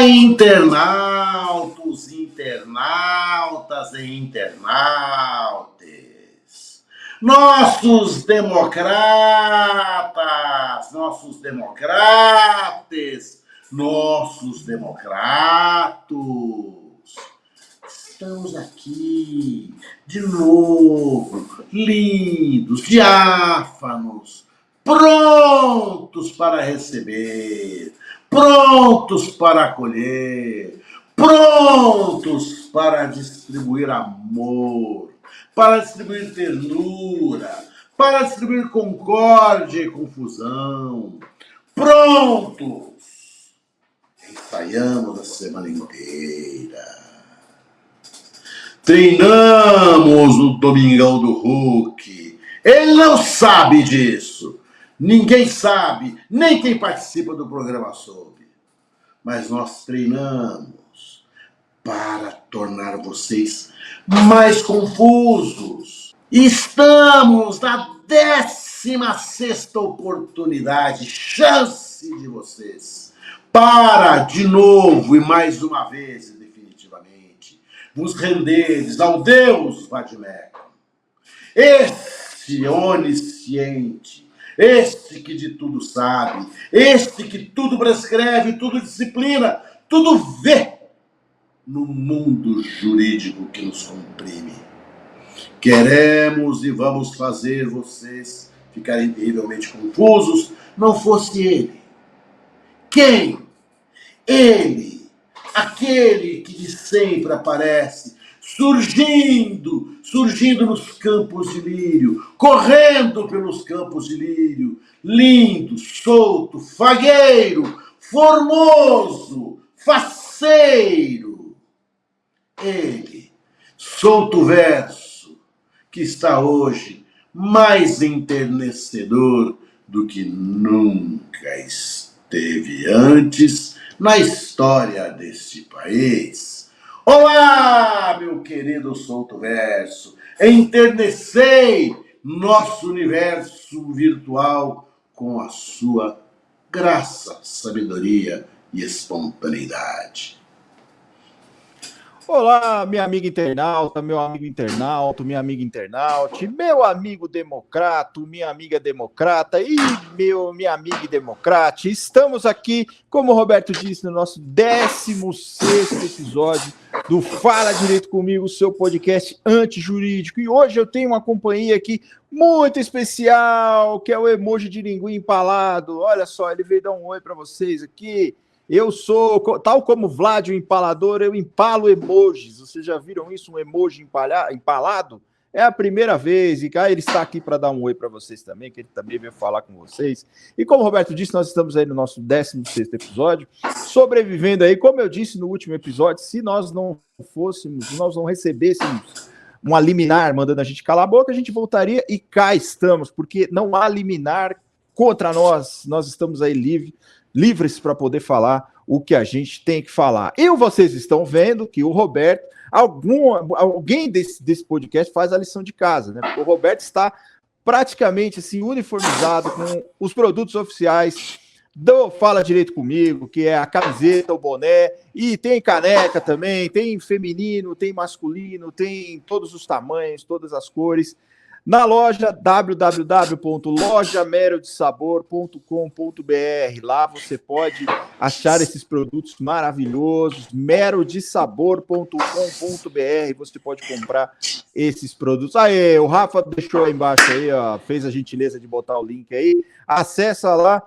internautas e internautas, nossos democratas, nossos democratos, estamos aqui de novo, lindos, diáfanos, prontos para receber, prontos para acolher, prontos para distribuir amor, para distribuir ternura, para distribuir concórdia e confusão. Prontos! Ensaiamos a semana inteira. Treinamos o Domingão do Hulk. Ele não sabe disso. Ninguém sabe, nem quem participa do programa soube. Mas nós treinamos para tornar vocês mais confusos. Estamos na 16ª oportunidade, chance de vocês, para, de novo e mais uma vez, e definitivamente, vos renderes ao Deus Vadimeco. Este onisciente, este que de tudo sabe, este que tudo prescreve, tudo disciplina, tudo vê no mundo jurídico que nos comprime. Queremos e vamos fazer vocês ficarem terrivelmente confusos, não fosse ele. Quem? Ele, aquele que de sempre aparece, surgindo nos campos de lírio, correndo pelos campos de lírio, lindo, solto, fagueiro, formoso, faceiro. Ele, solto verso, que está hoje mais enternecedor do que nunca esteve antes na história deste país. Olá, meu querido solto verso, enternecei nosso universo virtual com a sua graça, sabedoria e espontaneidade. Olá, minha amiga internauta, meu amigo internauta, minha amiga internaute, meu amigo democrata, minha amiga democrata e minha amiga democrate. Estamos aqui, como o Roberto disse, no nosso 16º episódio do Fala Direito Comigo, seu podcast antijurídico. E hoje eu tenho uma companhia aqui muito especial, que é o emoji de linguinha empalado. Olha só, ele veio dar um oi para vocês aqui. Eu sou, tal como Vlad, o empalador, eu empalo emojis. Vocês já viram isso, um emoji empalado? É a primeira vez, e ele está aqui para dar um oi para vocês também, que ele também veio falar com vocês. E como o Roberto disse, nós estamos aí no nosso 16º episódio, sobrevivendo aí, como eu disse no último episódio, se nós não recebêssemos uma liminar mandando a gente calar a boca, a gente voltaria e cá estamos, porque não há liminar contra nós, nós estamos aí livres para poder falar o que a gente tem que falar. E vocês estão vendo que o Roberto, alguém desse podcast faz a lição de casa, né? Porque o Roberto está praticamente assim, uniformizado com os produtos oficiais do Fala Direito Comigo, que é a camiseta, o boné, e tem caneca também, tem feminino, tem masculino, tem todos os tamanhos, todas as cores. Na loja www.lojamerodesabor.com.br. Lá você pode achar esses produtos maravilhosos, merodesabor.com.br. Você pode comprar esses produtos. Aí, o Rafa deixou aí embaixo aí, ó, fez a gentileza de botar o link aí. Acessa lá,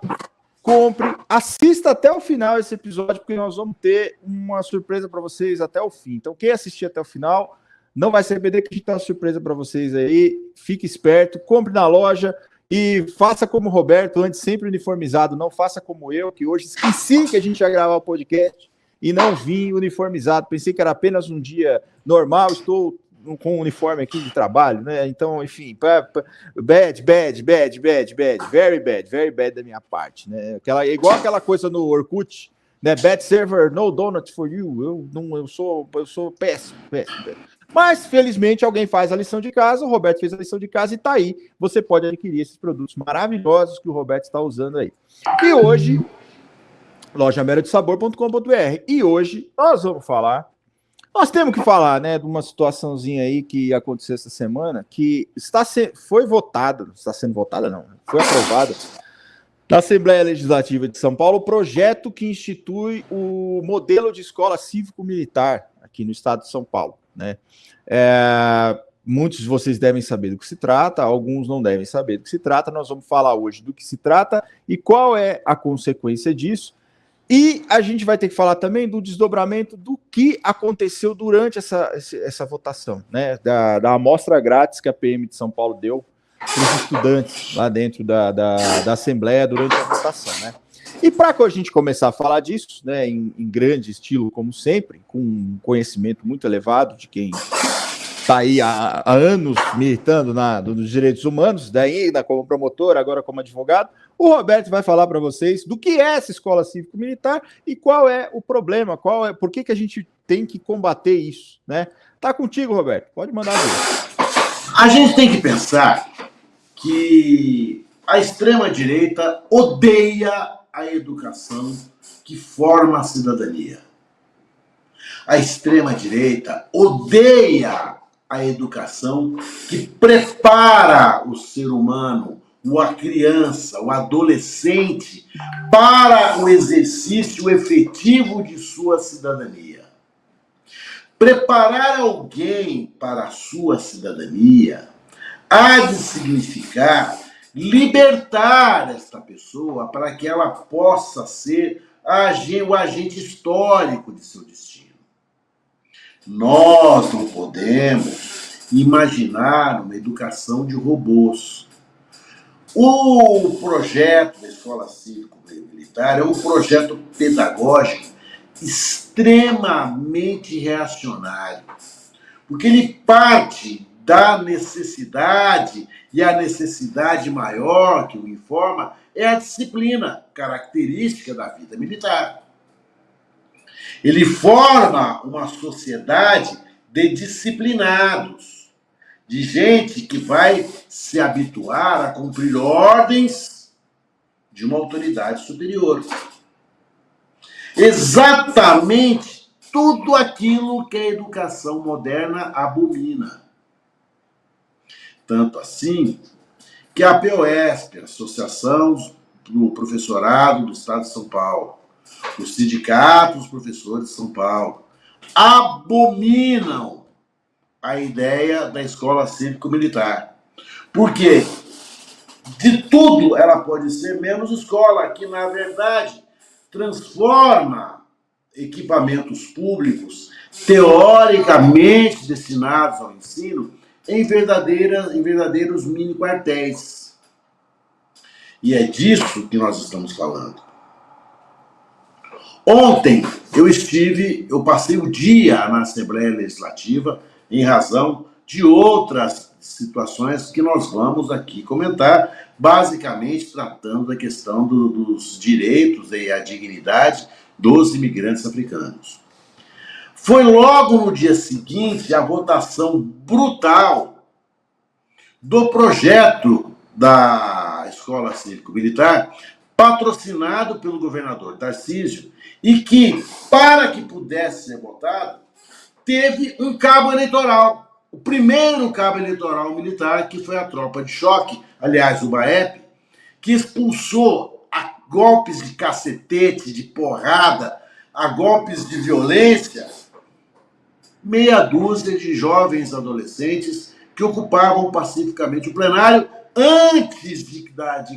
compre, assista até o final esse episódio, porque nós vamos ter uma surpresa para vocês até o fim. Então, quem assistir até o final não vai se arrepender, que a gente tem uma surpresa para vocês aí. Fique esperto, compre na loja e faça como o Roberto, antes sempre uniformizado. Não faça como eu, que hoje esqueci que a gente ia gravar o podcast e não vim uniformizado. Pensei que era apenas um dia normal, estou com um uniforme aqui de trabalho, né? Então, enfim, very bad da minha parte, né? Igual aquela coisa no Orkut, né? Bad server, no donut for you. Eu sou péssimo. Mas, felizmente, alguém faz a lição de casa, o Roberto fez a lição de casa e tá aí. Você pode adquirir esses produtos maravilhosos que o Roberto está usando aí. E hoje, lojameradesabor.com.br. E hoje nós temos que falar, né, de uma situaçãozinha aí que aconteceu essa semana, que foi votada, está sendo votada não, foi aprovada na Assembleia Legislativa de São Paulo o projeto que institui o modelo de escola cívico-militar aqui no estado de São Paulo, né? Muitos de vocês devem saber do que se trata, alguns não devem saber do que se trata. Nós vamos falar hoje do que se trata e qual é a consequência disso. E a gente vai ter que falar também do desdobramento do que aconteceu durante essa votação, né? Da amostra grátis que a PM de São Paulo deu para os estudantes lá dentro da Assembleia durante a votação, né? E para a gente começar a falar disso, né, em grande estilo, como sempre, com um conhecimento muito elevado de quem está aí há anos militando nos direitos humanos, daí como promotor, agora como advogado, o Roberto vai falar para vocês do que é essa escola cívico-militar e qual é o problema, por que a gente tem que combater isso, né? Tá contigo, Roberto, pode mandar ver. A gente tem que pensar que a extrema-direita odeia a educação que forma a cidadania. A extrema-direita odeia a educação que prepara o ser humano, a criança, o adolescente, para o exercício efetivo de sua cidadania. Preparar alguém para a sua cidadania há de significar libertar esta pessoa para que ela possa ser o agente histórico de seu destino. Nós não podemos imaginar uma educação de robôs. O projeto da Escola Cívico-Militar é um projeto pedagógico extremamente reacionário, porque ele parte da necessidade, e a necessidade maior que o informa é a disciplina, característica da vida militar. Ele forma uma sociedade de disciplinados, de gente que vai se habituar a cumprir ordens de uma autoridade superior. Exatamente tudo aquilo que a educação moderna abomina. Tanto assim que a APOESP, a Associação do Professorado do Estado de São Paulo, os sindicatos dos professores de São Paulo, abominam a ideia da escola cívico-militar. Por quê? De tudo ela pode ser menos escola, que na verdade transforma equipamentos públicos teoricamente destinados ao ensino em verdadeiros mini-quartéis. E é disso que nós estamos falando. Ontem eu passei o dia na Assembleia Legislativa em razão de outras situações que nós vamos aqui comentar, basicamente tratando da questão dos direitos e a dignidade dos imigrantes africanos. Foi logo no dia seguinte a votação brutal do projeto da Escola Cívico-Militar, patrocinado pelo governador Tarcísio, e que, para que pudesse ser votado, teve um cabo eleitoral. O primeiro cabo eleitoral militar, que foi a tropa de choque, aliás, o BAEP, que expulsou a golpes de cacetete, de porrada, a golpes de violência, meia dúzia de jovens adolescentes que ocupavam pacificamente o plenário antes de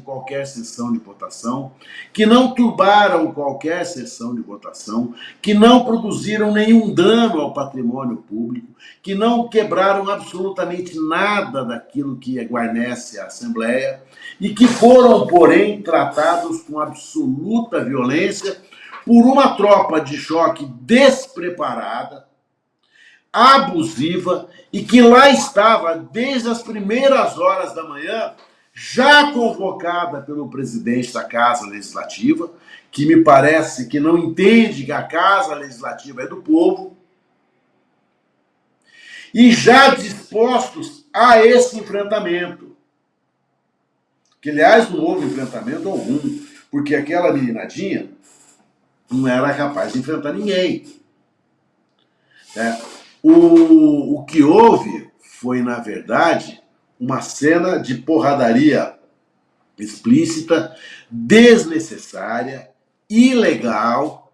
qualquer sessão de votação, que não turbaram qualquer sessão de votação, que não produziram nenhum dano ao patrimônio público, que não quebraram absolutamente nada daquilo que guarnece a Assembleia e que foram, porém, tratados com absoluta violência por uma tropa de choque despreparada, abusiva, e que lá estava desde as primeiras horas da manhã, já convocada pelo presidente da Casa Legislativa, que me parece que não entende que a Casa Legislativa é do povo, e já dispostos a esse enfrentamento. Que, aliás, não houve enfrentamento algum, porque aquela meninadinha não era capaz de enfrentar ninguém. O que houve foi, na verdade, uma cena de porradaria explícita, desnecessária, ilegal,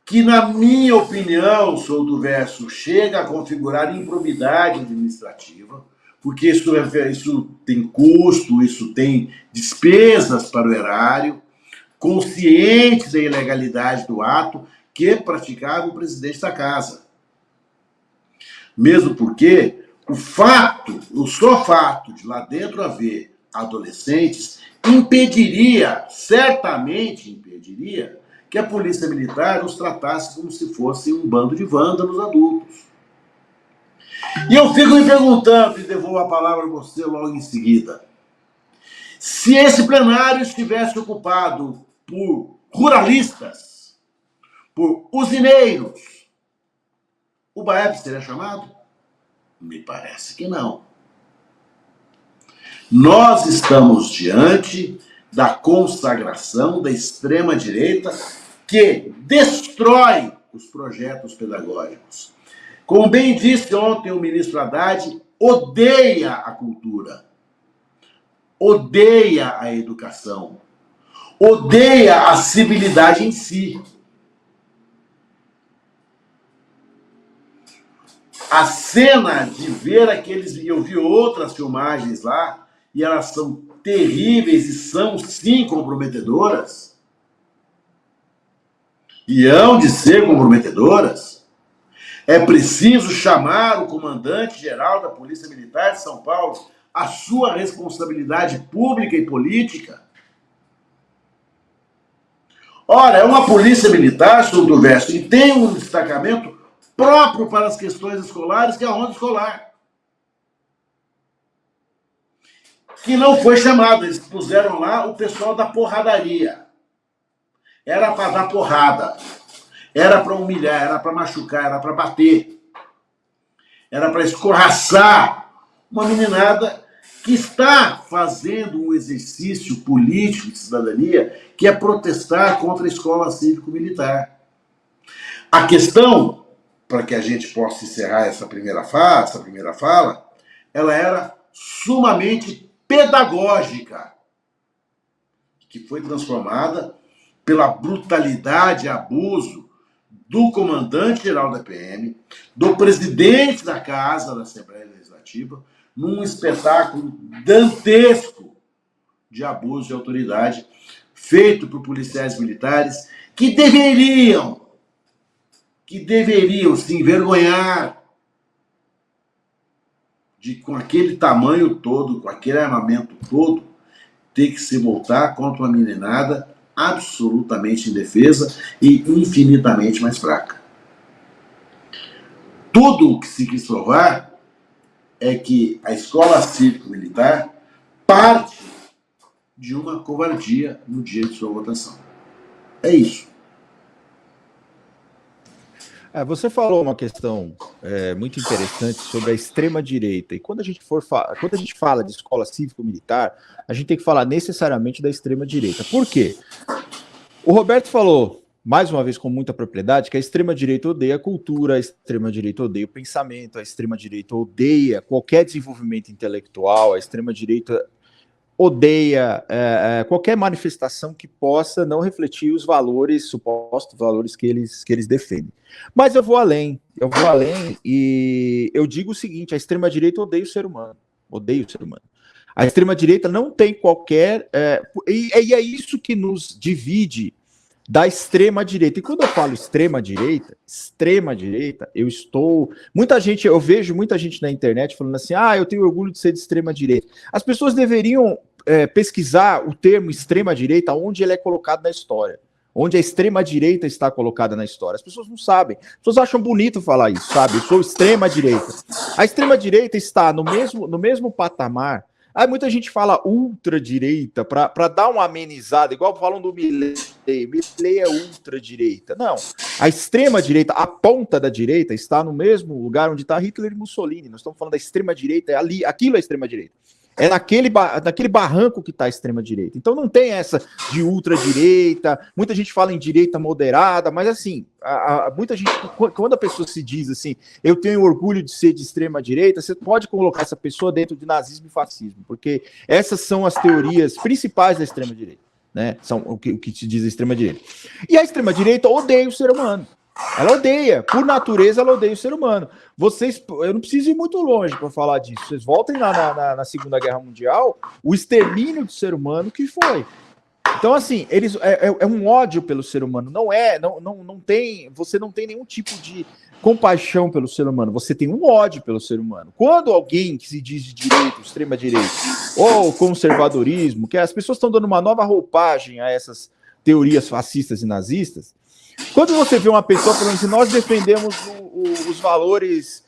que, na minha opinião, Souto Verso, chega a configurar improbidade administrativa, porque isso tem custo, isso tem despesas para o erário, consciente da ilegalidade do ato que praticava o presidente da casa. Mesmo porque o só fato de lá dentro haver adolescentes certamente impediria, que a polícia militar os tratasse como se fossem um bando de vândalos adultos. E eu fico me perguntando, e devolvo a palavra a você logo em seguida, se esse plenário estivesse ocupado por ruralistas, por usineiros, o BAEP seria chamado? Me parece que não. Nós estamos diante da consagração da extrema-direita que destrói os projetos pedagógicos. Como bem disse ontem o ministro Haddad, odeia a cultura, odeia a educação, odeia a civilidade em si. A cena de ver aqueles... Eu vi outras filmagens lá, e elas são terríveis e são, sim, comprometedoras. E hão de ser comprometedoras. É preciso chamar o comandante-geral da Polícia Militar de São Paulo à sua responsabilidade pública e política. Ora, é uma polícia militar, Souto Verso, e tem um destacamento próprio para as questões escolares, que é a ronda escolar. Que não foi chamado, eles puseram lá o pessoal da porradaria. Era para dar porrada, era para humilhar, era para machucar, era para bater, era para escorraçar uma meninada que está fazendo um exercício político de cidadania, que é protestar contra a escola cívico-militar. A questão, para que a gente possa encerrar essa primeira fala, ela era sumamente pedagógica, que foi transformada pela brutalidade e abuso do comandante-geral da PM, do presidente da Casa da Assembleia Legislativa, num espetáculo dantesco de abuso de autoridade feito por policiais militares que deveriam se envergonhar de, com aquele tamanho todo, com aquele armamento todo, ter que se voltar contra uma meninada absolutamente indefesa e infinitamente mais fraca. Tudo o que se quis provar é que a escola cívico-militar parte de uma covardia no dia de sua votação. É isso. Você falou uma questão muito interessante sobre a extrema-direita. E quando a gente fala de escola cívico-militar, a gente tem que falar necessariamente da extrema-direita. Por quê? O Roberto falou, mais uma vez com muita propriedade, que a extrema-direita odeia a cultura, a extrema-direita odeia o pensamento, a extrema-direita odeia qualquer desenvolvimento intelectual, a extrema-direita odeia qualquer manifestação que possa não refletir os valores, supostos valores que eles defendem. Mas eu vou além e eu digo o seguinte, a extrema-direita odeia o ser humano, A extrema-direita não tem qualquer... e é isso que nos divide da extrema-direita. E quando eu falo extrema-direita, eu vejo muita gente na internet falando assim, eu tenho orgulho de ser de extrema-direita. As pessoas deveriam pesquisar o termo extrema-direita, onde ele é colocado na história, onde a extrema-direita está colocada na história. As pessoas não sabem, as pessoas acham bonito falar isso, sabe? Eu sou extrema-direita. A extrema-direita está no mesmo patamar. Muita gente fala ultradireita para dar uma amenizada, igual falam do Milley. Milley é ultradireita. Não. A extrema-direita, a ponta da direita, está no mesmo lugar onde está Hitler e Mussolini. Nós estamos falando da extrema-direita, aquilo é extrema-direita. É naquele barranco que está a extrema-direita. Então não tem essa de ultradireita, muita gente fala em direita moderada, mas assim, muita gente, quando a pessoa se diz assim, eu tenho orgulho de ser de extrema-direita, você pode colocar essa pessoa dentro de nazismo e fascismo, porque essas são as teorias principais da extrema-direita, né? São o que se diz a extrema-direita. E a extrema-direita odeia o ser humano. Ela odeia, por natureza, ela odeia o ser humano. Eu não preciso ir muito longe para falar disso. Vocês voltem lá na Segunda Guerra Mundial, o extermínio do ser humano que foi. Então, assim, é um ódio pelo ser humano. Você não tem nenhum tipo de compaixão pelo ser humano. Você tem um ódio pelo ser humano. Quando alguém que se diz de direita, extrema direita, ou conservadorismo, que as pessoas estão dando uma nova roupagem a essas teorias fascistas e nazistas. Quando você vê uma pessoa falando assim, nós defendemos os valores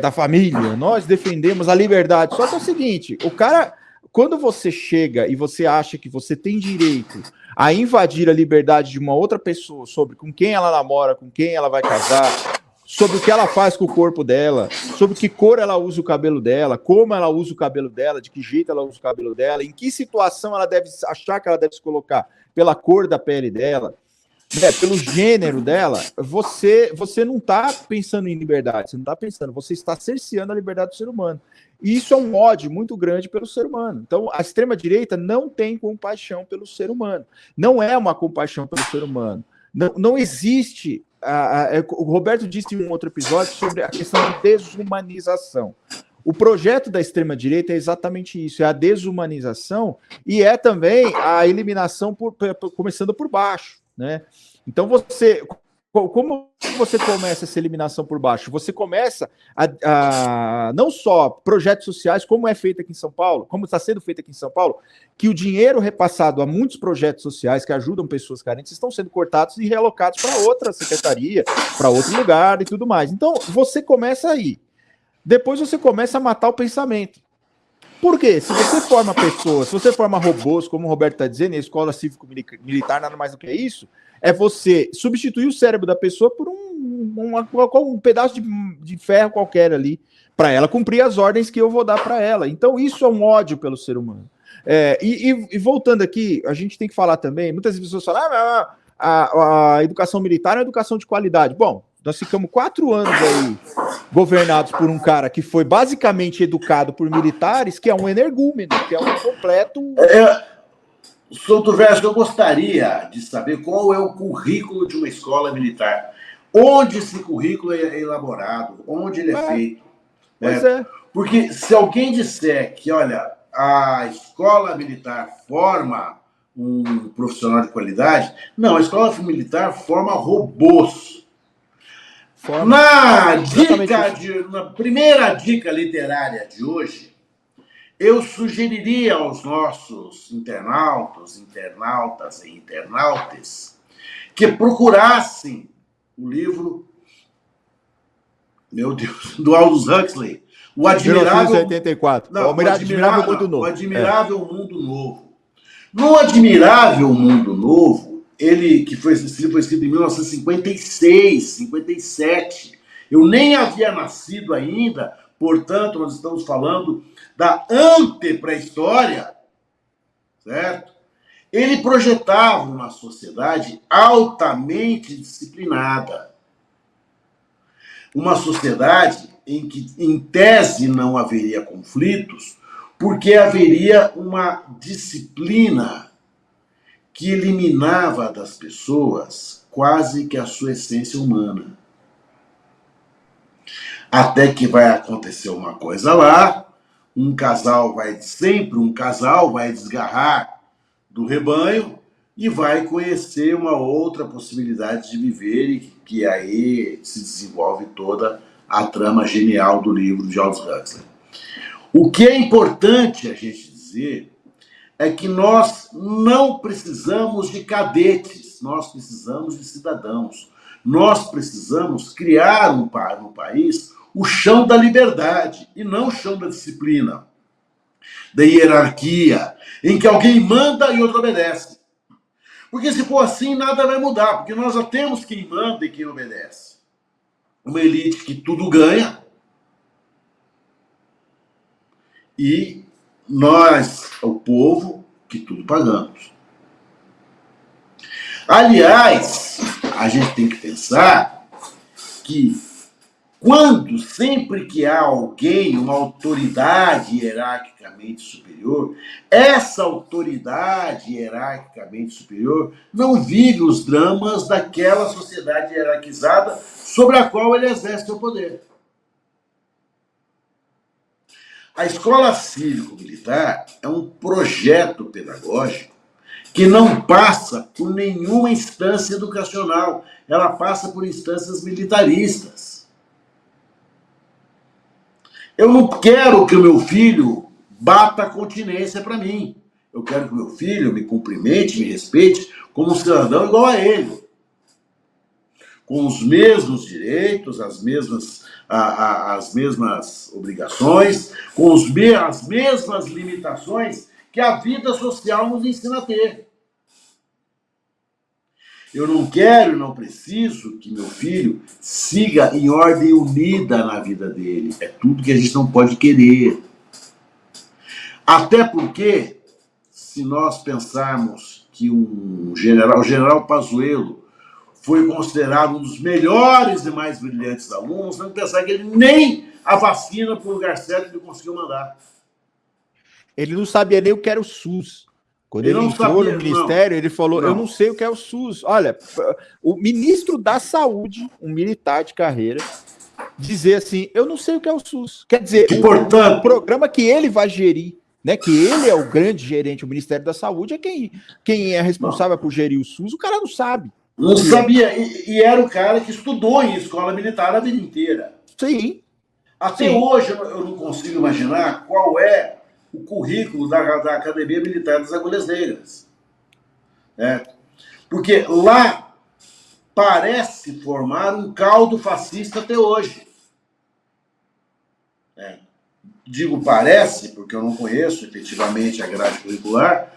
da família, nós defendemos a liberdade. Só que é o seguinte, o cara, quando você chega e você acha que você tem direito a invadir a liberdade de uma outra pessoa sobre com quem ela namora, com quem ela vai casar, sobre o que ela faz com o corpo dela, sobre que cor ela usa o cabelo dela, como ela usa o cabelo dela, de que jeito ela usa o cabelo dela, em que situação ela deve achar que ela deve se colocar pela cor da pele dela, pelo gênero dela, você não está pensando em liberdade, você não está pensando, você está cerceando a liberdade do ser humano. E isso é um ódio muito grande pelo ser humano. Então, a extrema-direita não tem compaixão pelo ser humano. Não é uma compaixão pelo ser humano. Não existe. O Roberto disse em um outro episódio sobre a questão de desumanização. O projeto da extrema-direita é exatamente isso, é a desumanização e é também a eliminação começando por baixo. Né? Então como você começa essa eliminação por baixo? Você começa a não só projetos sociais, como é feito aqui em São Paulo, como está sendo feito aqui em São Paulo, que o dinheiro repassado a muitos projetos sociais que ajudam pessoas carentes estão sendo cortados e realocados para outra secretaria, para outro lugar e tudo mais. Então você começa aí. Depois você começa a matar o pensamento. Por quê? Se você forma pessoas, se você forma robôs, como o Roberto está dizendo, e a escola cívico-militar nada mais do que isso, é você substituir o cérebro da pessoa por um pedaço de ferro qualquer ali, para ela cumprir as ordens que eu vou dar para ela. Então isso é um ódio pelo ser humano. E voltando aqui, a gente tem que falar também, muitas pessoas falam, a educação militar é uma educação de qualidade. Bom, nós ficamos 4 anos aí governados por um cara que foi basicamente educado por militares, que é um energúmeno, que é um completo... Souto Verso, eu gostaria de saber qual é o currículo de uma escola militar. Onde esse currículo é elaborado, onde ele é feito. Pois é. Porque se alguém disser que, olha, a escola militar forma um profissional de qualidade, não, a escola militar forma robôs. Na primeira dica literária de hoje, eu sugeriria aos nossos internautas e internautas que procurassem o livro, meu Deus, do Aldous Huxley, O Admirável... 1984. Não, o Admirável Mundo Novo. O Admirável Mundo Novo. No Admirável Mundo Novo, ele que foi escrito em 1956, 57. Eu nem havia nascido ainda, portanto, nós estamos falando da antepré-história, certo? Ele projetava uma sociedade altamente disciplinada. Uma sociedade em que, em tese, não haveria conflitos, porque haveria uma disciplina que eliminava das pessoas quase que a sua essência humana. Até que vai acontecer uma coisa lá, um casal vai desgarrar do rebanho e vai conhecer uma outra possibilidade de viver, e que aí se desenvolve toda a trama genial do livro de Aldous Huxley. O que é importante a gente dizer é que nós não precisamos de cadetes, nós precisamos de cidadãos. Nós precisamos criar no país o chão da liberdade e não o chão da disciplina, da hierarquia, em que alguém manda e outro obedece. Porque se for assim, nada vai mudar, porque nós já temos quem manda e quem obedece. Uma elite que tudo ganha e nós, o povo, que tudo pagamos. Aliás, a gente tem que pensar que sempre que há alguém, uma autoridade hierarquicamente superior, essa autoridade hierarquicamente superior não vive os dramas daquela sociedade hierarquizada sobre a qual ele exerce o poder. A escola cívico-militar é um projeto pedagógico que não passa por nenhuma instância educacional, ela passa por instâncias militaristas. Eu não quero que o meu filho bata a continência para mim. Eu quero que o meu filho me cumprimente, me respeite como um cidadão igual a ele. Com os mesmos direitos, as mesmas obrigações, com as mesmas limitações que a vida social nos ensina a ter. Eu não quero e não preciso que meu filho siga em ordem unida na vida dele. É tudo que a gente não pode querer. Até porque, se nós pensarmos que o general Pazuello, foi considerado um dos melhores e mais brilhantes alunos, vamos pensar que ele nem a vacina para o lugar certo ele conseguiu mandar. Ele não sabia nem o que era o SUS. Quando ele entrou no ministério, ele falou, eu não sei o que é o SUS. Olha, o ministro da Saúde, um militar de carreira, dizer assim, eu não sei o que é o SUS. Quer dizer, portanto, o programa que ele vai gerir, né, que ele é o grande gerente, o Ministério da Saúde, é quem é responsável por gerir o SUS, o cara não sabe. Não sabia, e era o cara que estudou em escola militar a vida inteira. Sim. Até hoje eu não consigo imaginar qual é o currículo da Academia Militar das Agulhas Negras. Porque lá parece formar um caldo fascista até hoje. Digo parece, porque eu não conheço efetivamente a grade curricular.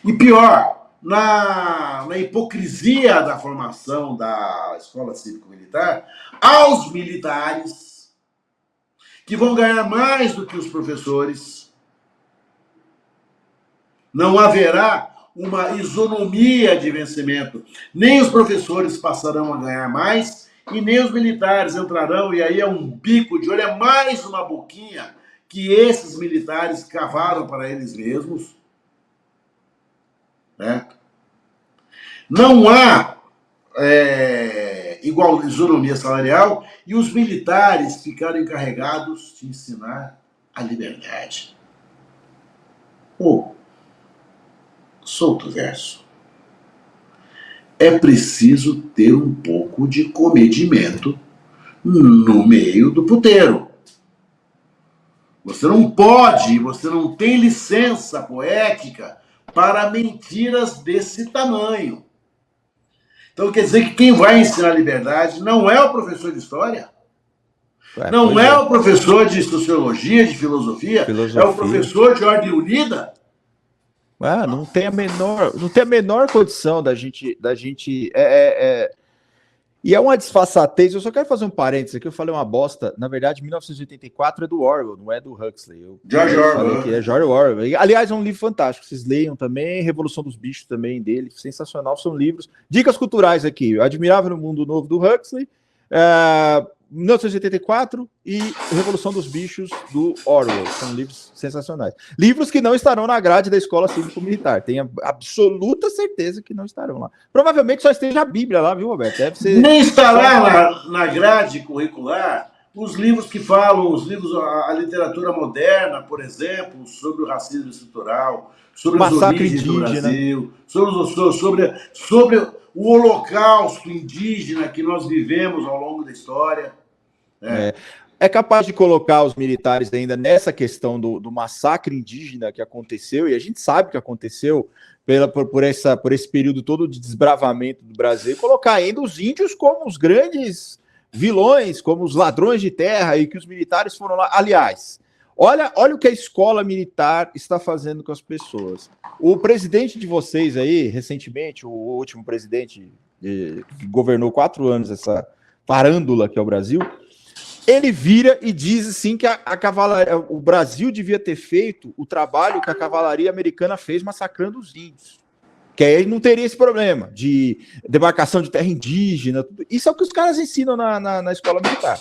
E pior, na hipocrisia da formação da escola cívico-militar, aos militares, que vão ganhar mais do que os professores, não haverá uma isonomia de vencimento. Nem os professores passarão a ganhar mais, e nem os militares entrarão, e aí é um bico de olho, é mais uma boquinha que esses militares cavaram para eles mesmos. Não há igual isonomia salarial, e os militares ficaram encarregados de ensinar a liberdade. Solto verso. É preciso ter um pouco de comedimento no meio do puteiro. Você não pode, você não tem licença poética para mentiras desse tamanho. Então quer dizer que quem vai ensinar a liberdade não é o professor de história, não é o professor de sociologia, de filosofia, é o professor de ordem unida. Não tem a menor condição da gente e é uma desfaçatez. Eu só quero fazer um parênteses aqui. Eu falei uma bosta. Na verdade, 1984 é do Orwell, não é do Huxley. George Orwell. Que é George Orwell. Aliás, é um livro fantástico. Vocês leiam também. Revolução dos Bichos também dele. Sensacional. São livros. Dicas culturais aqui. Admirável no Mundo Novo do Huxley. 1984 e Revolução dos Bichos do Orwell. São livros sensacionais. Livros que não estarão na grade da Escola Cívico-Militar. Tenho absoluta certeza que não estarão lá. Provavelmente só esteja a Bíblia lá, viu, Roberto? Deve ser... Nem estará na grade curricular os livros que falam, a literatura moderna, por exemplo, sobre o racismo estrutural, sobre as origens do Brasil, sobre o holocausto indígena que nós vivemos ao longo da história. É capaz de colocar os militares ainda nessa questão do massacre indígena que aconteceu, e a gente sabe que aconteceu por esse período todo de desbravamento do Brasil, e colocar ainda os índios como os grandes vilões, como os ladrões de terra, e que os militares foram lá. Aliás, olha o que a escola militar está fazendo com as pessoas. O presidente de vocês aí, recentemente, o último presidente que governou 4 anos essa parândula que é o Brasil, Ele vira e diz assim que a cavalaria, o Brasil devia ter feito o trabalho que a cavalaria americana fez massacrando os índios. Que aí não teria esse problema de demarcação de terra indígena. Tudo. Isso é o que os caras ensinam na escola militar.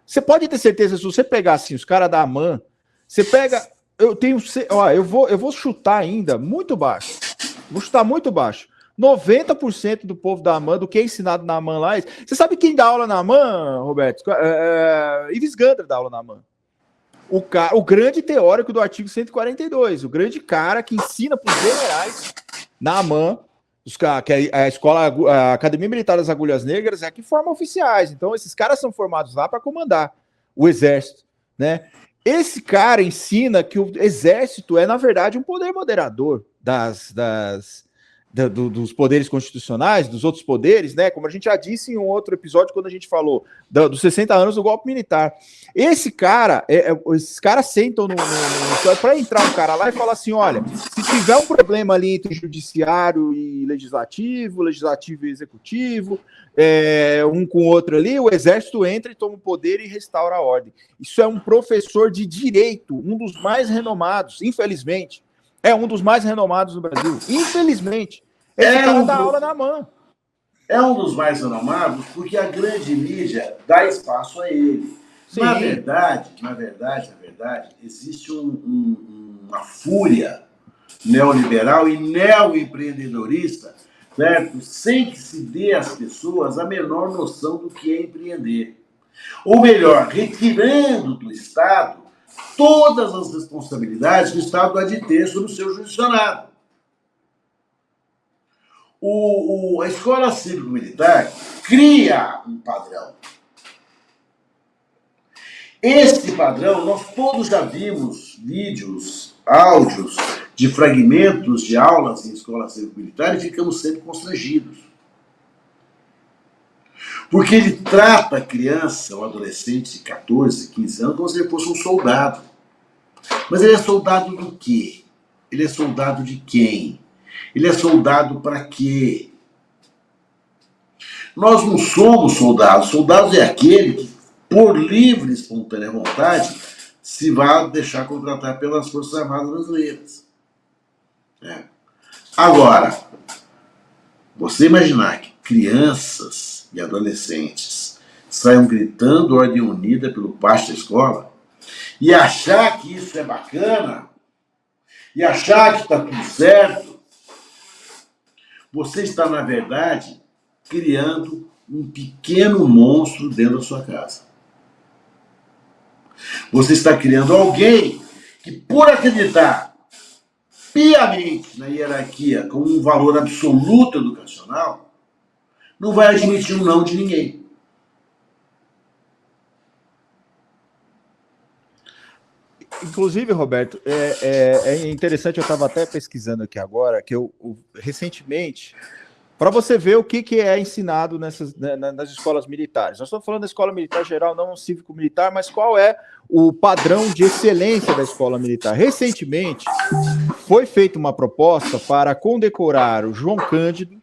Você pode ter certeza, se você pegar assim, os caras da AMAN, você pega. Eu tenho. Ó, eu vou chutar ainda muito baixo. Vou chutar muito baixo. 90% do povo da AMAN, do que é ensinado na AMAN lá. Você sabe quem dá aula na AMAN, Roberto? Ives Gandra dá aula na AMAN. O grande teórico do artigo 142, o grande cara que ensina para os generais na AMAN, que é a escola, a Academia Militar das Agulhas Negras, é que forma oficiais. Então, esses caras são formados lá para comandar o exército, né? Esse cara ensina que o exército é, na verdade, um poder moderador dos poderes constitucionais, dos outros poderes, né? Como a gente já disse em um outro episódio, quando a gente falou dos 60 anos do golpe militar. Esses caras sentam para entrar um cara lá e falar assim: olha, se tiver um problema ali entre judiciário e legislativo, legislativo e executivo, um com o outro ali, o exército entra e toma o poder e restaura a ordem. Isso é um professor de direito, um dos mais renomados, infelizmente. É um dos mais renomados no Brasil, infelizmente. Esse cara dá aula na AMAN. É um dos mais renomados porque a grande mídia dá espaço a ele. Sim. Na verdade, existe uma fúria neoliberal e neoempreendedorista, certo? Sem que se dê às pessoas a menor noção do que é empreender. Ou melhor, retirando do Estado todas as responsabilidades que o Estado há de ter sobre o seu jurisdicionado. A escola cívico-militar cria um padrão. Esse padrão, nós todos já vimos vídeos, áudios de fragmentos de aulas em escola cívico-militar e ficamos sempre constrangidos. Porque ele trata a criança, o adolescente de 14, 15 anos, como se ele fosse um soldado. Mas ele é soldado do quê? Ele é soldado de quem? Ele é soldado para quê? Nós não somos soldados. Soldados é aquele que, por livre e espontânea vontade, se vai deixar contratar pelas Forças Armadas Brasileiras. Agora, você imaginar que crianças e adolescentes saiam gritando ordem unida pelo pátio da escola e achar que isso é bacana e achar que está tudo certo, você está, na verdade, criando um pequeno monstro dentro da sua casa. Você está criando alguém que, por acreditar piamente na hierarquia como um valor absoluto educacional, não vai admitir um não de ninguém. Inclusive, Roberto, é interessante, eu estava até pesquisando aqui agora, que recentemente, para você ver o que é ensinado nas escolas militares. Nós estamos falando da escola militar geral, não cívico-militar, mas qual é o padrão de excelência da escola militar? Recentemente, foi feita uma proposta para condecorar o João Cândido,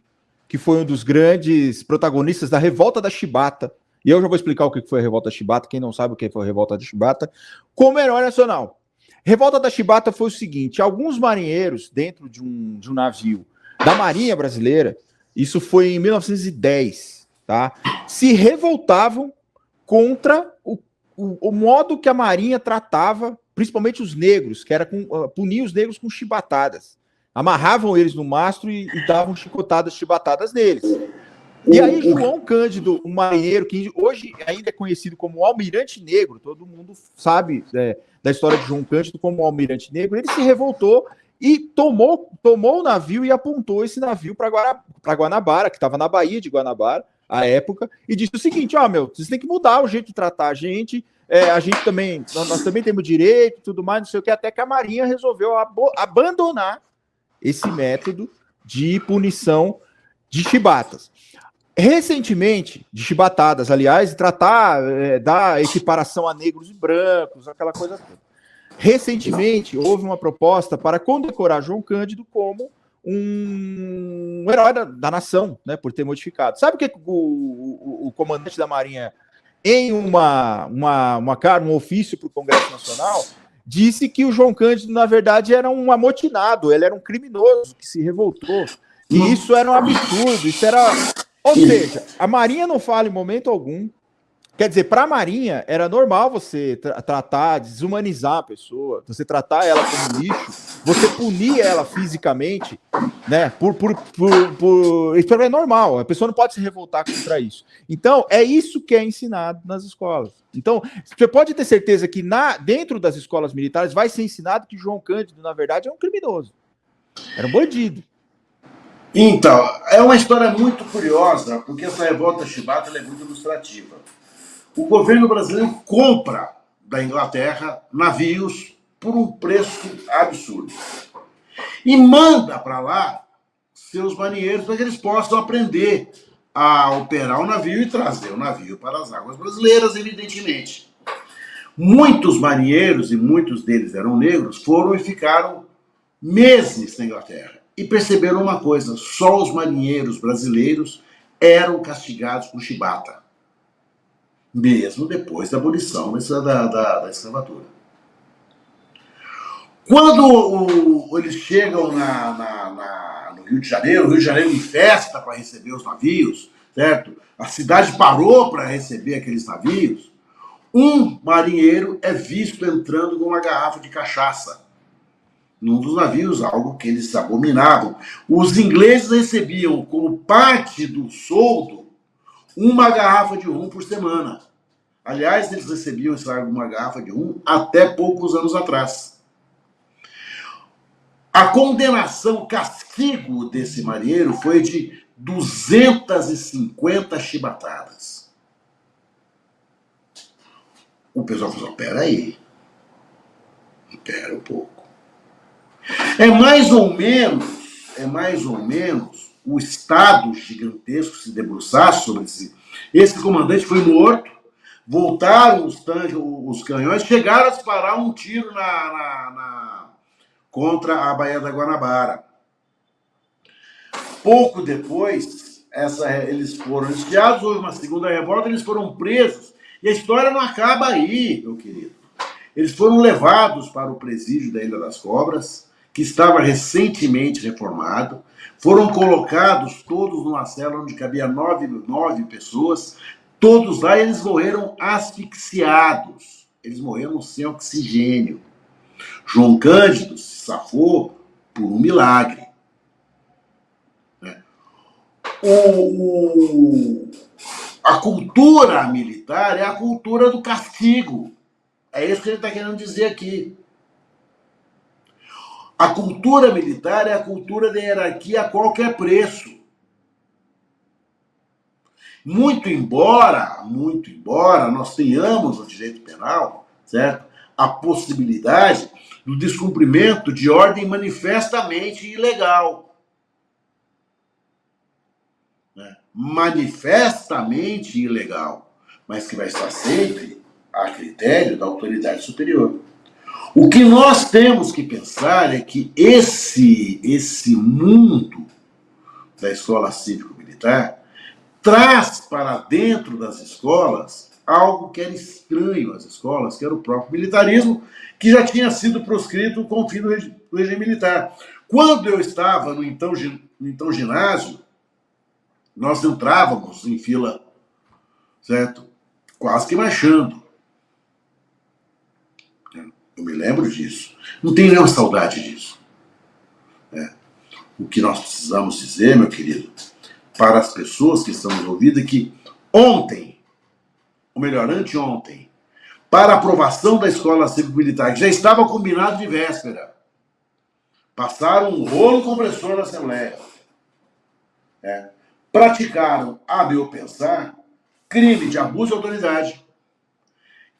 que foi um dos grandes protagonistas da Revolta da Chibata, e eu já vou explicar o que foi a Revolta da Chibata, quem não sabe o que foi a Revolta da Chibata, como herói nacional. Revolta da Chibata foi o seguinte: alguns marinheiros dentro de um navio da Marinha Brasileira, isso foi em 1910, tá? Se revoltavam contra o modo que a Marinha tratava, principalmente os negros, que era punir os negros com chibatadas. Amarravam eles no mastro e davam chibatadas neles. E aí, João Cândido, um marinheiro que hoje ainda é conhecido como o Almirante Negro, todo mundo sabe da história de João Cândido como o Almirante Negro, ele se revoltou e tomou o navio e apontou esse navio para Guanabara, que estava na Baía de Guanabara, à época, e disse o seguinte: vocês têm que mudar o jeito de tratar a gente também, nós também temos direito e tudo mais, não sei o que, até que a Marinha resolveu abandonar esse método de punição de chibatas. Recentemente, de chibatadas, aliás, dar equiparação a negros e brancos, aquela coisa toda. Recentemente, houve uma proposta para condecorar João Cândido como um herói da nação, né, por ter modificado. Sabe o que o comandante da Marinha em um ofício para o Congresso Nacional, disse que o João Cândido, na verdade, era um amotinado, ele era um criminoso que se revoltou, que isso era um absurdo, isso era... Ou seja, a Marinha não fala em momento algum. Quer dizer, para a Marinha era normal você tratar, desumanizar a pessoa, você tratar ela como lixo, você punir ela fisicamente, né? Isso é normal, a pessoa não pode se revoltar contra isso. Então, é isso que é ensinado nas escolas. Então, você pode ter certeza que dentro das escolas militares vai ser ensinado que João Cândido, na verdade, é um criminoso. Era um bandido. Então, é uma história muito curiosa, porque essa revolta chibata é muito ilustrativa. O governo brasileiro compra da Inglaterra navios por um preço absurdo. E manda para lá seus marinheiros para que eles possam aprender a operar o navio e trazer o navio para as águas brasileiras, evidentemente. Muitos marinheiros, e muitos deles eram negros, foram e ficaram meses na Inglaterra. E perceberam uma coisa, só os marinheiros brasileiros eram castigados com chibata. Mesmo depois da abolição da escravatura. Quando eles chegam no Rio de Janeiro, o Rio de Janeiro em festa para receber os navios, certo? A cidade parou para receber aqueles navios. Um marinheiro é visto entrando com uma garrafa de cachaça num dos navios, algo que eles abominavam. Os ingleses recebiam como parte do soldo uma garrafa de rum por semana. Aliás, eles recebiam uma garrafa de rum até poucos anos atrás. A condenação, o castigo desse marinheiro foi de 250 chibatadas. O pessoal falou, peraí, espera um pouco. É mais ou menos o Estado gigantesco se debruçar sobre esse comandante foi morto, voltaram os canhões, chegaram a disparar um tiro contra a Baía da Guanabara. Pouco depois, eles foram espiados, houve uma segunda revolta, eles foram presos. E a história não acaba aí, meu querido. Eles foram levados para o presídio da Ilha das Cobras, que estava recentemente reformado. Foram colocados todos numa cela onde cabia 9 pessoas. Todos lá, eles morreram asfixiados. Eles morreram sem oxigênio. João Cândido se safou por um milagre. A cultura militar é a cultura do castigo. É isso que ele está querendo dizer aqui. A cultura militar é a cultura da hierarquia a qualquer preço. Muito embora nós tenhamos no direito penal, certo? A possibilidade do descumprimento de ordem manifestamente ilegal. Né? Manifestamente ilegal, mas que vai estar sempre a critério da autoridade superior. O que nós temos que pensar é que esse mundo da escola cívico-militar traz para dentro das escolas algo que era estranho às escolas, que era o próprio militarismo, que já tinha sido proscrito com o fim do regime militar. Quando eu estava no então ginásio, nós entrávamos em fila, certo? Quase que marchando. Eu me lembro disso. Não tenho nenhuma saudade disso. O que nós precisamos dizer, meu querido, para as pessoas que estão envolvidas, é que ontem, ou melhor, anteontem, para a aprovação da escola cívico-militar, que já estava combinado de véspera, passaram um rolo compressor na Assembleia. Praticaram, a meu pensar, crime de abuso de autoridade,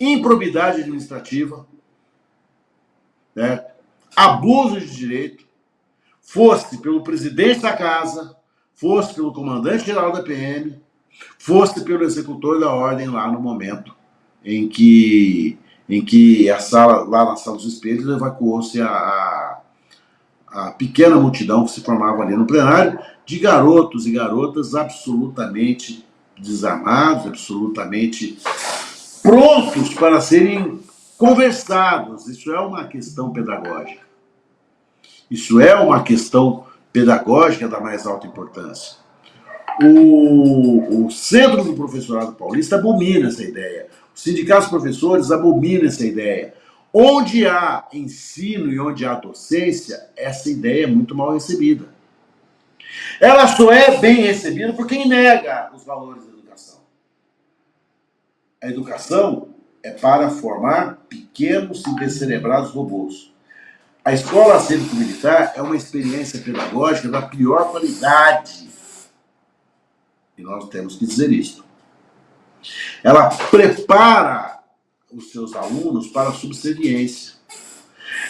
improbidade administrativa, abuso de direito, fosse pelo presidente da casa, fosse pelo comandante-geral da PM, fosse pelo executor da ordem lá no momento em que a sala, lá na Sala dos Espelhos, evacuou-se a pequena multidão que se formava ali no plenário, de garotos e garotas absolutamente desarmados, absolutamente prontos para serem conversados. Isso é uma questão pedagógica. Isso é uma questão pedagógica da mais alta importância. O Centro do Professorado Paulista abomina essa ideia. Os sindicatos professores abominam essa ideia. Onde há ensino e onde há docência, essa ideia é muito mal recebida. Ela só é bem recebida por quem nega os valores da educação. A educação é para formar pequenos e descerebrados robôs. A escola cívico-militar é uma experiência pedagógica da pior qualidade. E nós temos que dizer isso. Ela prepara os seus alunos para a subserviência.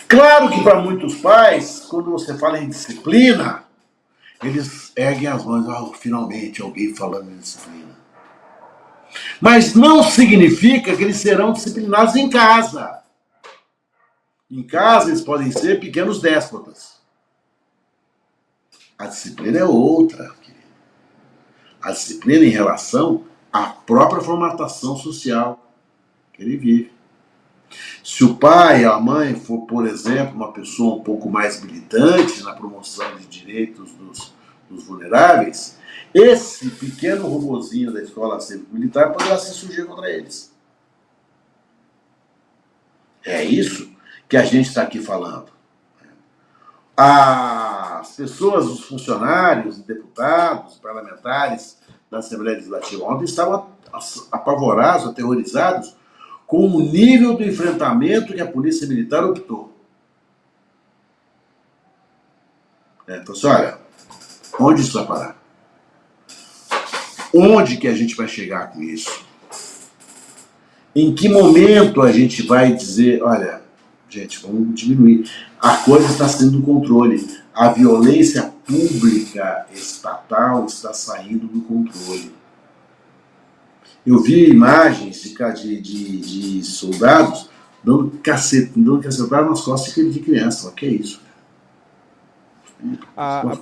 Claro que para muitos pais, quando você fala em disciplina, eles erguem as mãos, finalmente alguém falando em disciplina. Mas não significa que eles serão disciplinados em casa. Em casa eles podem ser pequenos déspotas. A disciplina é outra, querido. A disciplina em relação à própria formatação social que ele vive. Se o pai e a mãe for, por exemplo, uma pessoa um pouco mais militante na promoção de direitos dos vulneráveis, esse pequeno robozinho da escola cívico-militar poderá se surgir contra eles. É isso que a gente está aqui falando. As pessoas, os funcionários, deputados, parlamentares da Assembleia Legislativa ontem estavam apavorados, aterrorizados com o nível do enfrentamento que a Polícia Militar optou. Então, assim, olha, onde isso vai parar? Onde que a gente vai chegar com isso? Em que momento a gente vai dizer, olha, gente, vamos diminuir. A coisa está sendo do controle. A violência pública estatal está saindo do controle. Eu vi imagens de soldados dando cacetada nas costas de criança. O que é isso? A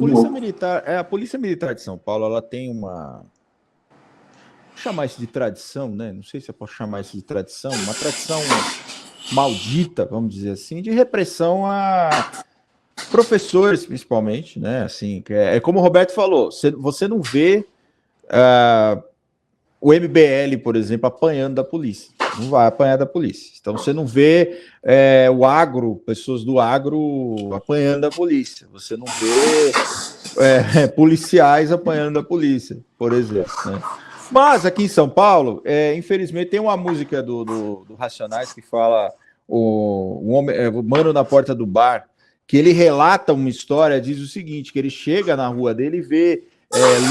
Polícia Militar de São Paulo, ela tem uma... Vou chamar isso de tradição, né? Não sei se eu posso chamar isso de tradição, uma tradição maldita, vamos dizer assim, de repressão a professores, principalmente, né? Assim, é como o Roberto falou, você não vê o MBL, por exemplo, apanhando da polícia. Não vai apanhar da polícia. Então você não vê o agro, pessoas do agro apanhando da polícia. Você não vê policiais apanhando da polícia, por exemplo, né? Mas aqui em São Paulo, infelizmente, tem uma música do Racionais que fala o mano na porta do bar, que ele relata uma história, diz o seguinte, que ele chega na rua dele e vê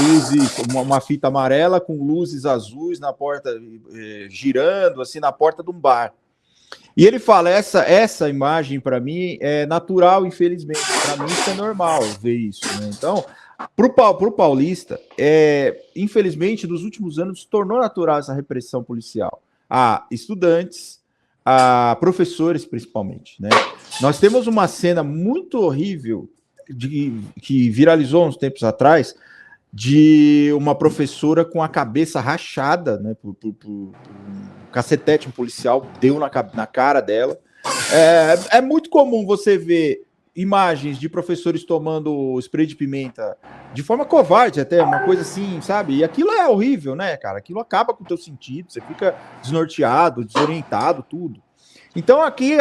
luzes, uma fita amarela com luzes azuis na porta, girando assim na porta de um bar. E ele fala, essa imagem para mim é natural, infelizmente. Para mim isso é normal ver isso, né? Então, para o paulista, infelizmente, nos últimos anos, se tornou natural essa repressão policial a estudantes, a professores, principalmente, né? Nós temos uma cena muito horrível que viralizou uns tempos atrás, de uma professora com a cabeça rachada, né, por um cacetete policial, deu na cara dela. É muito comum você ver imagens de professores tomando spray de pimenta de forma covarde até, uma coisa assim, sabe? E aquilo é horrível, né, cara? Aquilo acaba com o teu sentido, você fica desnorteado, desorientado, tudo. Então aqui,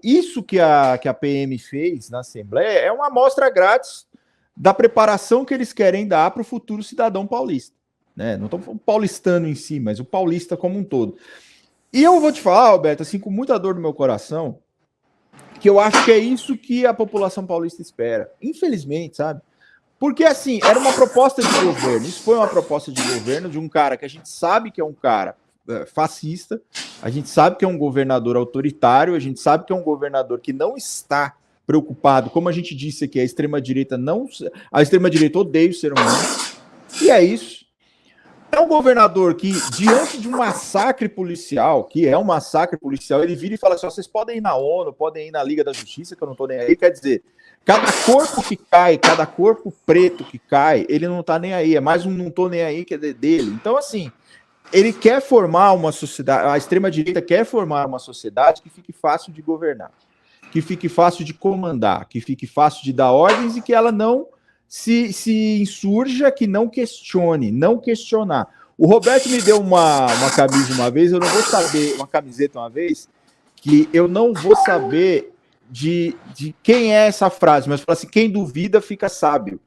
isso que a PM fez na Assembleia é uma amostra grátis da preparação que eles querem dar para o futuro cidadão paulista, né? Não estou falando paulistano em si, mas o paulista como um todo. E eu vou te falar, Alberto, assim, com muita dor no meu coração, que eu acho que é isso que a população paulista espera. Infelizmente, sabe? Porque, assim, era uma proposta de governo. Isso foi uma proposta de governo de um cara que a gente sabe que é um cara fascista, a gente sabe que é um governador autoritário, a gente sabe que é um governador que não está preocupado, como a gente disse aqui, a extrema-direita odeia o ser humano, e é isso. É um governador que, diante de um massacre policial, ele vira e fala assim, vocês podem ir na ONU, podem ir na Liga da Justiça, que eu não tô nem aí, quer dizer, cada corpo que cai, cada corpo preto que cai, ele não tá nem aí, é mais um não tô nem aí que é dele. Então, assim, ele quer formar uma sociedade, a extrema-direita quer formar uma sociedade que fique fácil de governar, que fique fácil de comandar, que fique fácil de dar ordens e que ela não se insurja, que não questione, não questionar. O Roberto me deu uma camisa uma vez, eu não vou saber, uma camiseta uma vez, que eu não vou saber de quem é essa frase, mas fala assim, quem duvida fica sábio.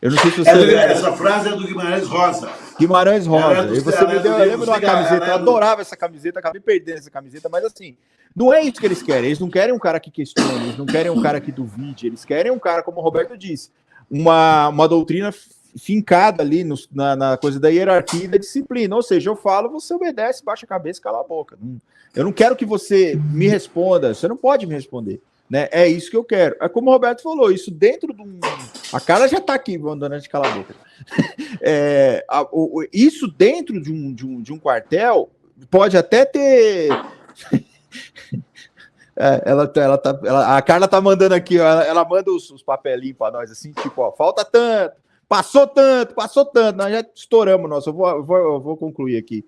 Eu não sei se você essa frase é do Guimarães Rosa. Guimarães Rosa. E você me deu, eu lembro de uma camiseta, eu adorava essa camiseta, acabei perdendo essa camiseta, mas assim, não é isso que eles querem. Eles não querem um cara que questione, eles não querem um cara que duvide, eles querem um cara, como o Roberto disse, uma doutrina fincada ali na coisa da hierarquia e da disciplina. Ou seja, eu falo, você obedece, baixa a cabeça e cala a boca. Eu não quero que você me responda, você não pode me responder. Né? É isso que eu quero. É como o Roberto falou, isso dentro de um... A cara já tá aqui, mandando a gente calar a boca. Isso dentro de um quartel pode até ter... a Carla tá mandando aqui, ó, ela manda os papelinhos para nós, assim, tipo, ó, falta tanto, passou tanto, nós já estouramos, nossa, eu vou concluir aqui.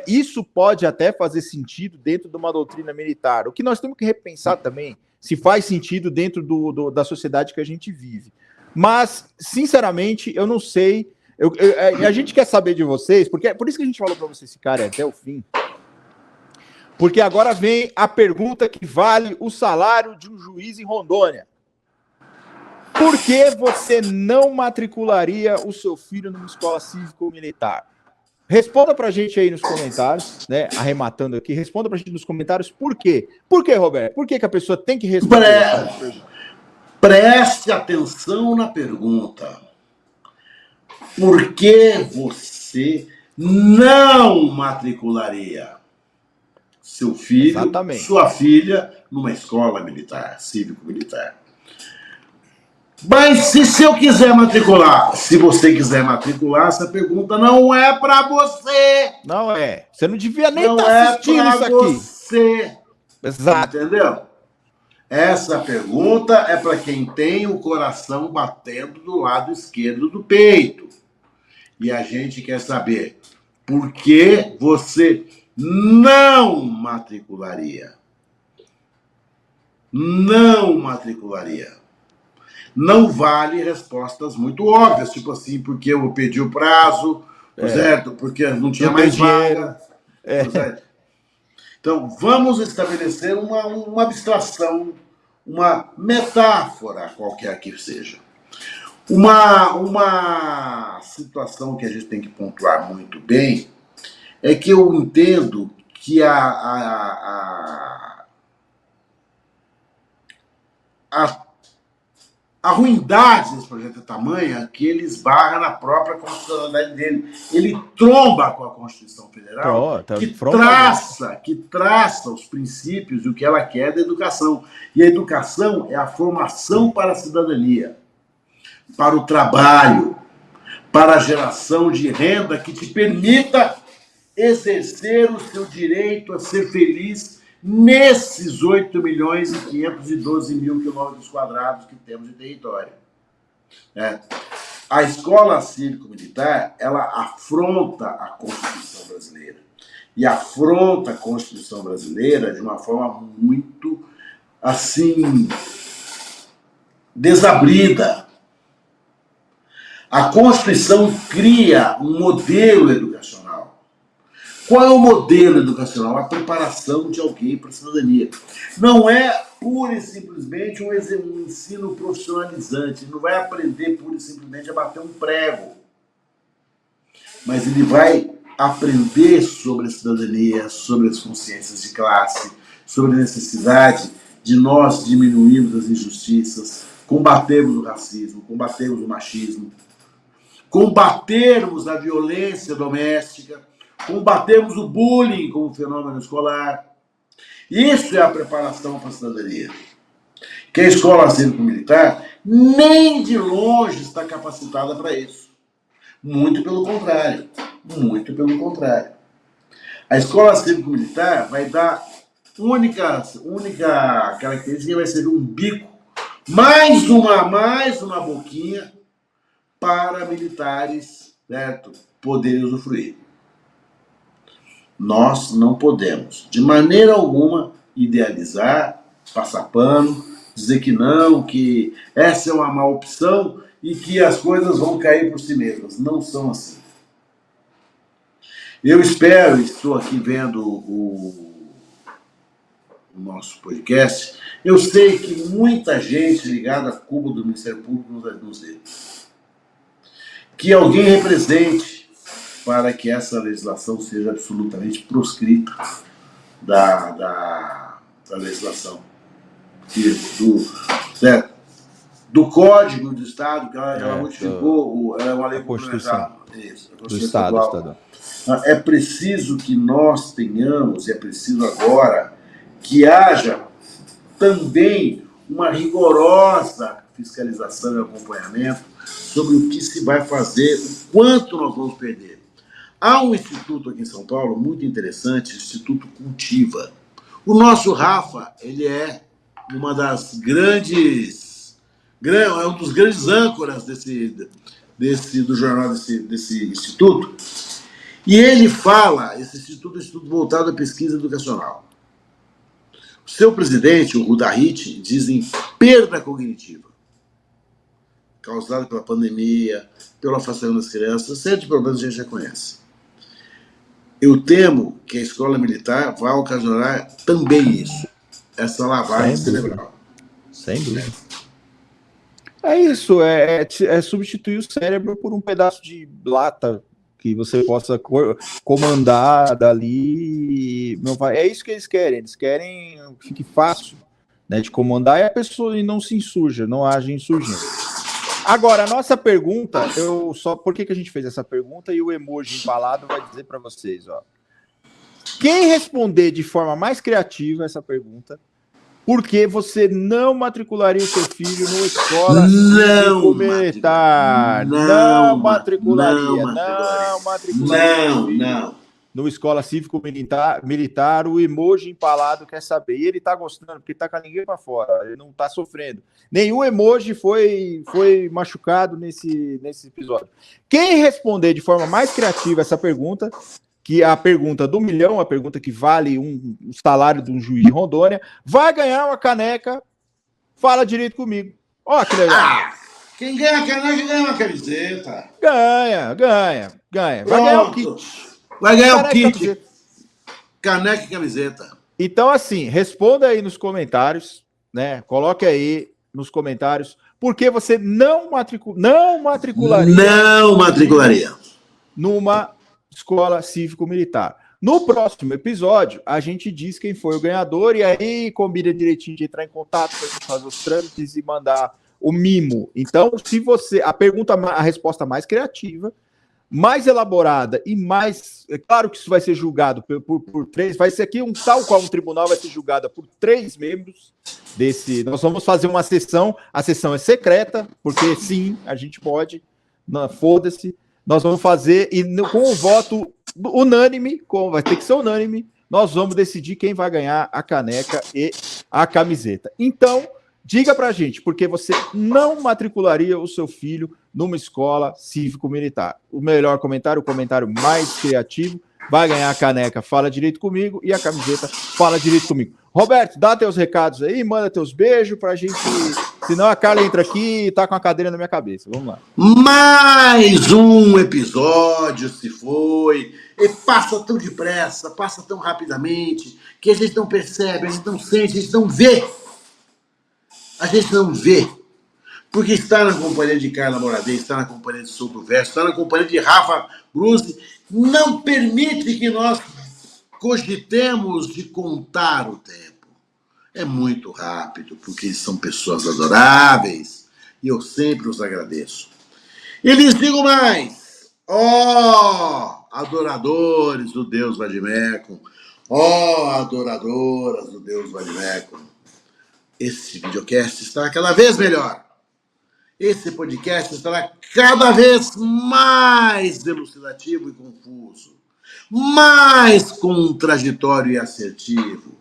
Isso pode até fazer sentido dentro de uma doutrina militar. O que nós temos que repensar também, se faz sentido dentro da sociedade que a gente vive. Mas, sinceramente, eu não sei. A gente quer saber de vocês, porque por isso que a gente falou para vocês ficarem até o fim. Porque agora vem a pergunta que vale o salário de um juiz em Rondônia. Por que você não matricularia o seu filho numa escola cívico-militar? Responda pra gente aí nos comentários, né? Arrematando aqui, responda pra gente nos comentários por quê. Por quê, Roberto? Por que a pessoa tem que responder? Preste atenção na pergunta. Por que você não matricularia seu filho, exatamente, sua filha, numa escola militar, cívico-militar? Mas se eu quiser matricular, se você quiser matricular, essa pergunta não é para você. Não é. Você não devia nem estar assistindo isso aqui. Você. Exato. Entendeu? Essa pergunta é para quem tem o coração batendo do lado esquerdo do peito. E a gente quer saber por que você não matricularia. Não matricularia. Não vale respostas muito óbvias, tipo assim, porque eu pedi o prazo, certo? Porque não tinha mais vaga. Então, vamos estabelecer uma abstração, uma metáfora, qualquer que seja. Uma situação que a gente tem que pontuar muito bem é que eu entendo que a ruindade desse projeto é tamanha que ele esbarra na própria constitucionalidade dele. Ele tromba com a Constituição Federal, que traça os princípios e o que ela quer da educação. E a educação é a formação para a cidadania, para o trabalho, para a geração de renda que te permita exercer o seu direito a ser feliz nesses 8.512.000 quilômetros quadrados que temos de território. A escola cívico-militar, ela afronta a Constituição brasileira. E afronta a Constituição brasileira de uma forma muito, assim, desabrida. A Constituição cria um modelo educacional. Qual é o modelo educacional? A preparação de alguém para a cidadania. Não é pura e simplesmente um ensino profissionalizante. Ele não vai aprender pura e simplesmente a bater um prego. Mas ele vai aprender sobre a cidadania, sobre as consciências de classe, sobre a necessidade de nós diminuirmos as injustiças, combatermos o racismo, combatermos o machismo, combatermos a violência doméstica, combatermos o bullying como fenômeno escolar. Isso é a preparação para a cidadania. Que a escola cívico-militar nem de longe está capacitada para isso. Muito pelo contrário. Muito pelo contrário. A escola cívico-militar vai dar única característica, vai ser um bico, mais uma boquinha para militares, certo, poderem usufruir. Nós não podemos, de maneira alguma, idealizar, passar pano, dizer que não, que essa é uma má opção e que as coisas vão cair por si mesmas. Não são assim. Eu espero, estou aqui vendo o nosso podcast, eu sei que muita gente ligada à cúpula do Ministério Público nos vê. Que alguém represente para que essa legislação seja absolutamente proscrita da legislação. Do Código do Estado, que ela modificou, ela é uma lei complementar. Isso, a Constituição Estadual. É preciso que nós tenhamos, e é preciso agora, que haja também uma rigorosa fiscalização e acompanhamento sobre o que se vai fazer, o quanto nós vamos perder. Há um instituto aqui em São Paulo muito interessante, o Instituto Cultiva. O nosso Rafa, ele é uma das grandes, é um dos grandes âncoras do jornal desse instituto. E ele fala, esse instituto é um instituto voltado à pesquisa educacional. O seu presidente, o Rudahit, diz em perda cognitiva, causada pela pandemia, pelo afastamento das crianças, uma série de problemas que a gente já conhece. Eu temo que a escola militar vai ocasionar também isso, essa lavagem cerebral. Sem dúvida. É isso, é substituir o cérebro por um pedaço de lata que você possa comandar dali. Não vai, é isso que eles querem que fique fácil, né, de comandar e a pessoa não se insurja, não age insurgindo. Agora, a nossa pergunta, por que a gente fez essa pergunta e o emoji empalado vai dizer para vocês, ó. Quem responder de forma mais criativa essa pergunta, por que você não matricularia o seu filho numa escola cívico-militar? Não matricularia. Numa escola cívico-militar, o emoji empalado quer saber. E ele tá gostando, porque tá com a ninguém para fora, ele não tá sofrendo. Nenhum emoji foi machucado nesse episódio. Quem responder de forma mais criativa essa pergunta, que é a pergunta do milhão, a pergunta que vale um salário de um juiz de Rondônia, vai ganhar uma caneca. Fala direito comigo. Ó, que legal. Quem ganha a caneca ganha uma camiseta. Ganha. Vai ganhar o kit. Vai ganhar o kit. Caneca e camiseta. Então, assim, responda aí nos comentários, né? Coloque aí nos comentários por que você não matricularia numa escola cívico-militar. No próximo episódio, a gente diz quem foi o ganhador e aí combina direitinho de entrar em contato para a gente fazer os trâmites e mandar o mimo. Então, se você... A resposta mais criativa, mais elaborada e mais... É claro que isso vai ser julgado por três... Vai ser aqui tal qual um tribunal vai ser julgada por 3 membros desse... Nós vamos fazer uma sessão. A sessão é secreta, porque sim, a gente pode. Foda-se. Nós vamos fazer, e com o voto unânime, vai ter que ser unânime, nós vamos decidir quem vai ganhar a caneca e a camiseta. Então, diga pra gente, porque você não matricularia o seu filho numa escola cívico-militar. O melhor comentário, o comentário mais criativo, vai ganhar a caneca Fala Direito Comigo e a camiseta Fala Direito Comigo. Roberto, dá teus recados aí, manda teus beijos pra gente... Senão a Carla entra aqui e tá com a cadeira na minha cabeça. Vamos lá. Mais um episódio se foi. E passa tão depressa, passa tão rapidamente, que a gente não percebe, a gente não sente, a gente não vê. A gente não vê. Porque está na companhia de Carla Moradei, está na companhia de Souto Verso, está na companhia de Rafa Bruzzi, não permite que nós cogitemos de contar o tempo. É muito rápido, porque eles são pessoas adoráveis e eu sempre os agradeço. E lhes digo mais, adoradores do Deus Vadimécum, adoradoras do Deus Vadimécum, esse videocast estará cada vez melhor. Esse podcast estará cada vez mais elucidativo e confuso, mais contraditório e assertivo.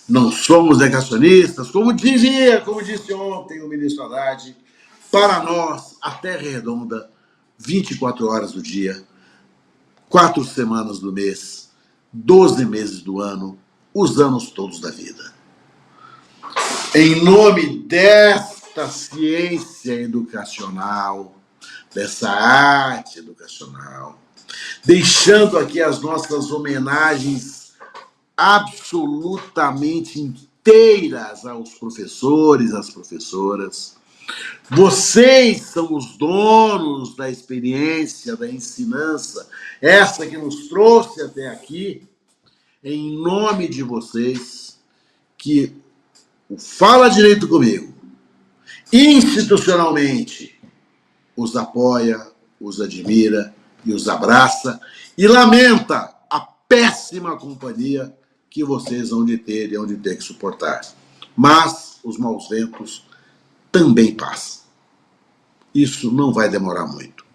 Não somos negacionistas, como disse ontem o ministro Haddad, para nós, a Terra é redonda, 24 horas do dia, 4 semanas do mês, 12 meses do ano, os anos todos da vida. Em nome desta ciência educacional, dessa arte educacional, deixando aqui as nossas homenagens absolutamente inteiras aos professores, às professoras. Vocês são os donos da experiência, da ensinança, essa que nos trouxe até aqui. Em nome de vocês, que o Fala Direito Comigo, institucionalmente, os apoia, os admira e os abraça e lamenta a péssima companhia que vocês vão de ter e vão de ter que suportar. Mas os maus ventos também passam. Isso não vai demorar muito.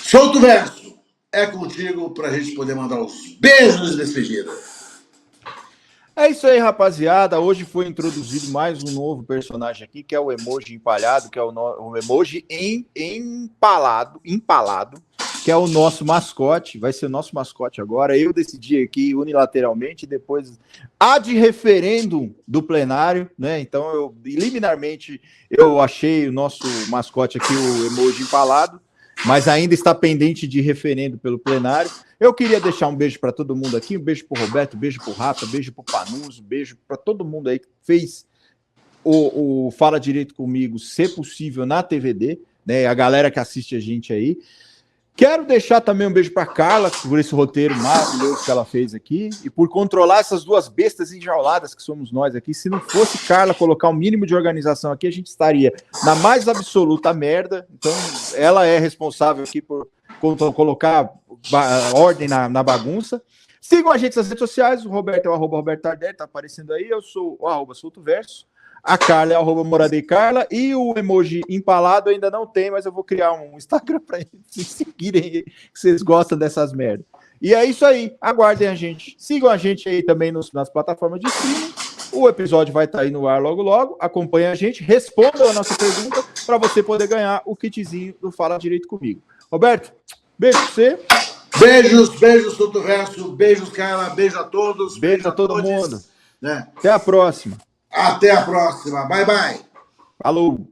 Solta o verso. É contigo para a gente poder mandar os beijos de despedida. É isso aí, rapaziada. Hoje foi introduzido mais um novo personagem aqui, que é o emoji empalhado, que é o emoji empalado, que é o nosso mascote. Vai ser o nosso mascote agora. Eu decidi aqui unilateralmente, depois há de referendo do plenário, né? Então, liminarmente, eu achei o nosso mascote aqui, o emoji empalado, mas ainda está pendente de referendo pelo plenário. Eu queria deixar um beijo para todo mundo aqui, um beijo para o Roberto, um beijo para o Rafa, um beijo para o Panuso, um beijo para todo mundo aí que fez o Fala Direito Comigo ser possível na TVD, né? A galera que assiste a gente aí. Quero deixar também um beijo para Carla por esse roteiro maravilhoso que ela fez aqui e por controlar essas duas bestas enjauladas que somos nós aqui. Se não fosse Carla colocar um mínimo de organização aqui, a gente estaria na mais absoluta merda. Então, ela é responsável aqui por colocar ordem na bagunça. Sigam a gente nas redes sociais. O Roberto é o @Roberto Tardelli, tá aparecendo aí. Eu sou o @SoltoVerso. A Carla é @Moradeicarla e o emoji empalado ainda não tem, mas eu vou criar um Instagram para vocês seguirem, que vocês gostam dessas merdas. E é isso aí, aguardem a gente. Sigam a gente aí também nas plataformas de streaming. O episódio vai estar aí no ar logo logo. Acompanhem a gente, respondam a nossa pergunta para você poder ganhar o kitzinho do Fala Direito Comigo. Roberto, beijo pra você. Beijos, Solto Verso. Beijos, Carla. Beijo a todos. Beijo a todo mundo. Né? Até a próxima. Até a próxima. Bye, bye. Falou.